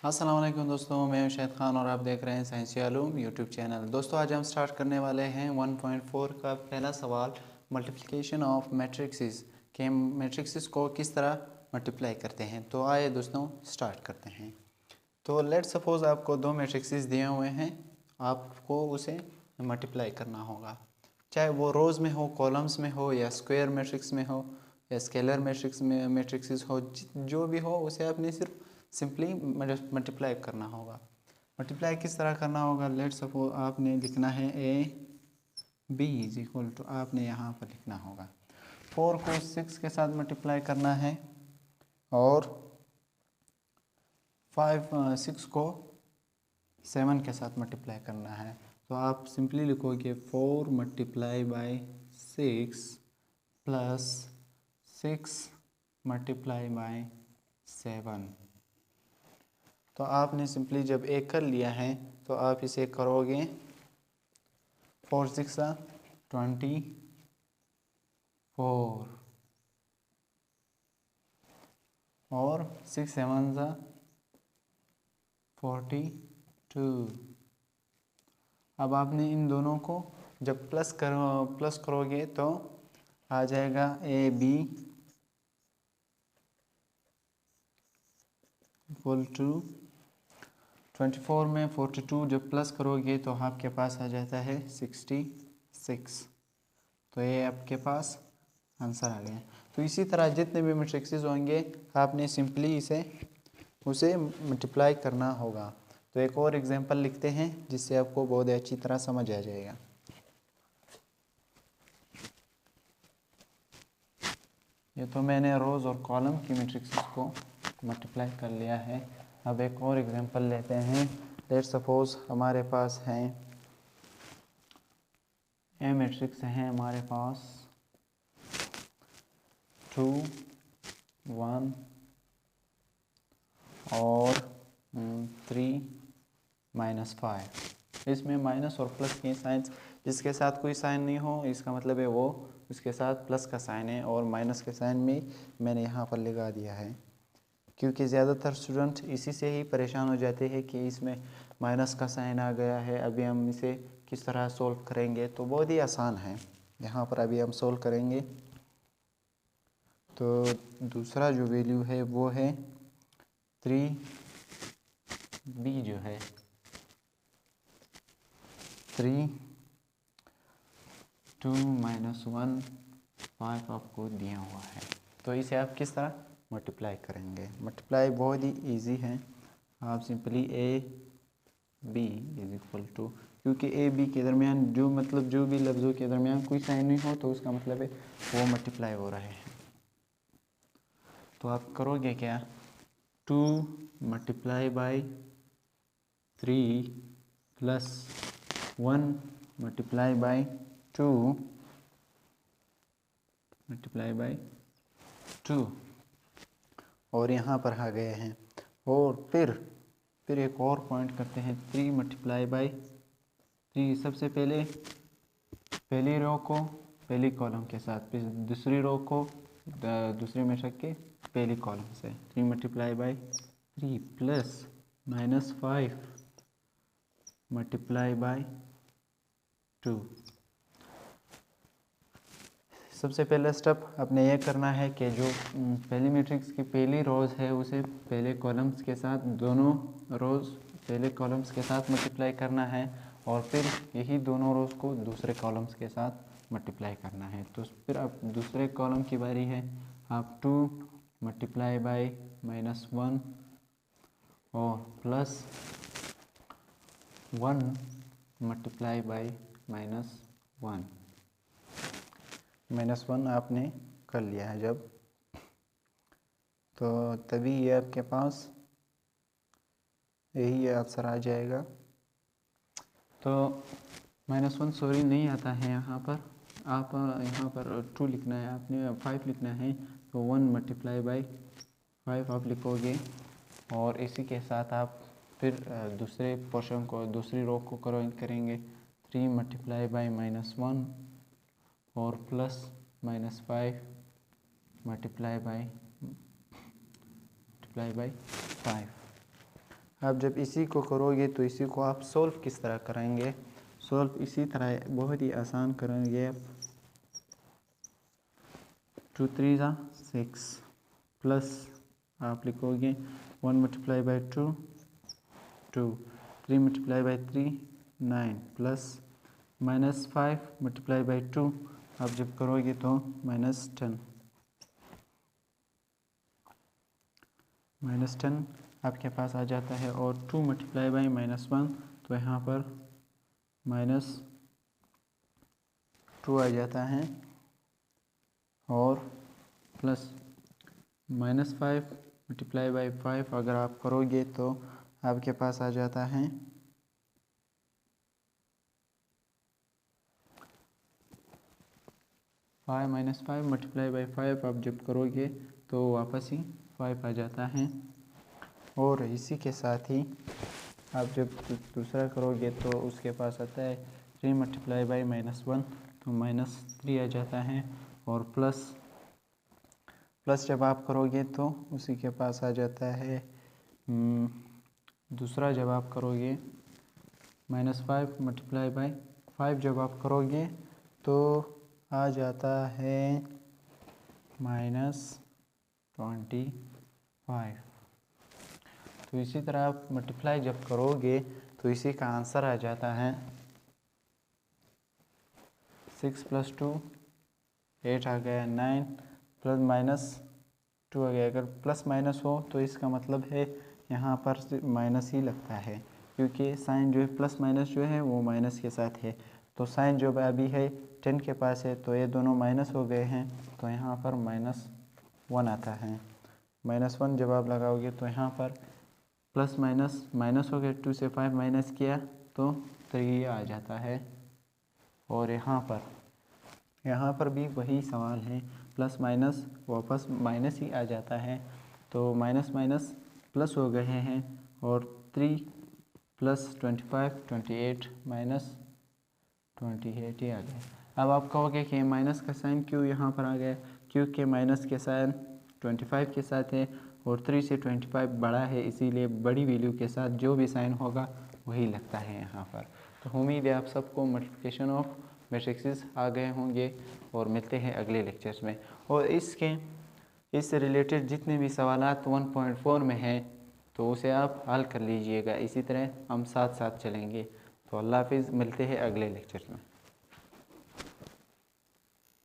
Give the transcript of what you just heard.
अस्सलाम वालेकुम दोस्तों, मैं हूं शाहिद खान और आप देख रहे हैं साइंसी आलूम यूट्यूब चैनल। दोस्तों आज हम स्टार्ट करने वाले हैं 1.4 का पहला सवाल, मल्टीप्लिकेशन ऑफ मैट्रिक्सेस के मैट्रिक्सेस को किस तरह मल्टीप्लाई करते हैं। तो आइए दोस्तों स्टार्ट करते हैं। तो लेट सपोज आपको दो मैट्रिक्सेस दिए हुए हैं, आपको उसे मल्टीप्लाई करना होगा, चाहे वो रोज़ में हो, कॉलम्स में हो, या स्क्वायर मैट्रिक्स में हो, या स्केलर मैट्रिक्स में मैट्रिक्सेस हो, जो भी हो उसे आपने सिर्फ सिंपली मल्टीप्लाई करना होगा। मल्टीप्लाई किस तरह करना होगा, लेट सपोज आपने लिखना है A B is equal to, आपने यहाँ पर लिखना होगा 4 को 6 के साथ मल्टीप्लाई करना है और 6 को 7 के साथ मल्टीप्लाई करना है। तो आप सिंपली लिखोगे 4 multiply by 6 plus 6 multiply by 7। तो आपने सिंपली जब एक कर लिया है तो आप इसे करोगे 4 6 24 और 6 7 42। अब आपने इन दोनों को जब प्लस करोगे तो आ जाएगा ए बी इक्वल टू 24 में 42 जब प्लस करोगे तो आपके पास आ जाता है 66। तो ये आपके पास आंसर आ गया। तो इसी तरह जितने भी मैट्रिक्सेस होंगे आपने सिंपली उसे मल्टीप्लाई करना होगा। तो एक और एग्जांपल लिखते हैं जिससे आपको बहुत अच्छी तरह समझ आ जाएगा। ये तो मैंने रोज़ और कॉलम की मैट्रिक्सेस को मल्टीप्लाई कर लिया है। अब एक और एग्जांपल लेते हैं। लेट सपोज हमारे पास हैं ए मैट्रिक्स है हमारे पास 2 1 और 3 -5। इसमें माइनस और प्लस के साइन, जिसके साथ कोई साइन नहीं हो इसका मतलब है वो उसके साथ प्लस का साइन है, और माइनस के साइन में मैंने यहाँ पर लगा दिया है क्योंकि ज़्यादातर स्टूडेंट इसी से ही परेशान हो जाते हैं कि इसमें माइनस का साइन आ गया है। अभी हम इसे किस तरह सोल्व करेंगे, तो बहुत ही आसान है। यहाँ पर अभी हम सोल्व करेंगे। तो दूसरा जो वैल्यू है वो है 3b, जो है 3 2 -1 5 आपको दिया हुआ है। तो इसे आप किस तरह मल्टीप्लाई करेंगे। मल्टीप्लाई बहुत ही इजी है। आप simply A B is equal to, क्योंकि ए बी के दरमियान जो भी लफ्ज़ों के दरमियान कोई साइन नहीं हो तो उसका मतलब है वो मल्टीप्लाई हो रहे हैं। तो आप करोगे क्या, 2 multiply by 3 plus 1 multiply by 2 multiply by 2 और यहाँ पर आ गए हैं। और फिर एक और पॉइंट करते हैं, 3 मल्टीप्लाई बाई 3। सबसे पहले पहली रो को पहली कॉलम के साथ, फिर दूसरी रो को दूसरे मेट्रिक के पहली कॉलम से, 3 multiply by 3 plus -5 multiply by 2। सबसे पहला स्टेप अपने ये करना है कि जो पहली मैट्रिक्स की पहली रोज़ है उसे पहले कॉलम्स के साथ, दोनों रोज़ पहले कॉलम्स के साथ मल्टीप्लाई करना है, और फिर यही दोनों रोज़ को दूसरे कॉलम्स के साथ मल्टीप्लाई करना है। तो फिर अब दूसरे कॉलम की बारी है। आप 2 मल्टीप्लाई बाई -1 और प्लस 1 मल्टीप्लाई बाई -1 -1 आपने कर लिया है जब, तो तभी ये आपके पास यही आंसर आ जाएगा। तो -1 सॉरी नहीं आता है यहाँ पर, आप यहाँ पर 2 लिखना है, आपने 5 लिखना है। तो 1 मल्टीप्लाई बाई 5 आप लिखोगे, और इसी के साथ आप फिर दूसरे पोर्शन को, दूसरी रो को करेंगे 3 मल्टीप्लाई बाई -1 और प्लस -5 मल्टीप्लाई बाई 5। आप जब इसी को करोगे तो इसी को आप सोल्व किस तरह करेंगे, सोल्व इसी तरह बहुत ही आसान करेंगे। 2 3 6 प्लस आप लिखोगे 1 multiply by 2 2, 3 multiply by 3 9 plus -5 multiply by 2 आप जब करोगे तो -10 आपके पास आ जाता है। और 2 मल्टीप्लाई बाई -1 तो यहाँ पर -2 आ जाता है। और प्लस -5 मल्टीप्लाई बाई 5 अगर आप करोगे तो आपके पास आ जाता है 5 -5 मल्टीप्लाई बाई 5 आप जब करोगे तो वापस ही 5 आ जाता है। और इसी के साथ ही आप जब दूसरा करोगे तो उसके पास आता है 3 मल्टीप्लाई बाई -1 तो -3 आ जाता है। और प्लस जब आप करोगे तो उसी के पास आ जाता है दूसरा जब आप करोगे -5 मल्टीप्लाई बाई 5 जब आप करोगे तो आ जाता है -25। तो इसी तरह आप मल्टीप्लाई जब करोगे तो इसी का आंसर आ जाता है 6 + 2 8 आ गया, 9 प्लस -2 आ गया। अगर प्लस माइनस हो तो इसका मतलब है यहाँ पर माइनस ही लगता है, क्योंकि साइन जो है प्लस माइनस जो है वो माइनस के साथ है। तो साइन जो अभी है 10 के पास है तो ये दोनों माइनस हो गए हैं, तो यहाँ पर -1 आता है। -1 जब आप लगाओगे तो यहाँ पर प्लस माइनस हो गया, 2 से 5 माइनस किया तो 3 आ जाता है। और यहाँ पर भी वही सवाल है, प्लस माइनस वापस माइनस ही आ जाता है। तो माइनस माइनस प्लस हो गए हैं और 3 + 25 28 -28 ही आ गया। अब आप कहोगे कि माइनस का साइन क्यों यहाँ पर आ गया, क्योंकि माइनस के साइन 25 के साथ है और 3 से 25 बड़ा है, इसीलिए बड़ी वैल्यू के साथ जो भी साइन होगा वही लगता है यहाँ पर। तो उम्मीद है आप सबको मल्टीप्लिकेशन ऑफ मैट्रिक्सेस आ गए होंगे और मिलते हैं अगले लेक्चर्स में। और इससे रिलेटेड जितने भी सवालात 1.4 में हैं तो उसे आप हल कर लीजिएगा। इसी तरह हम साथ साथ चलेंगे। तो अल्लाह हाफिज़, मिलते हैं अगले लेक्चर्स में।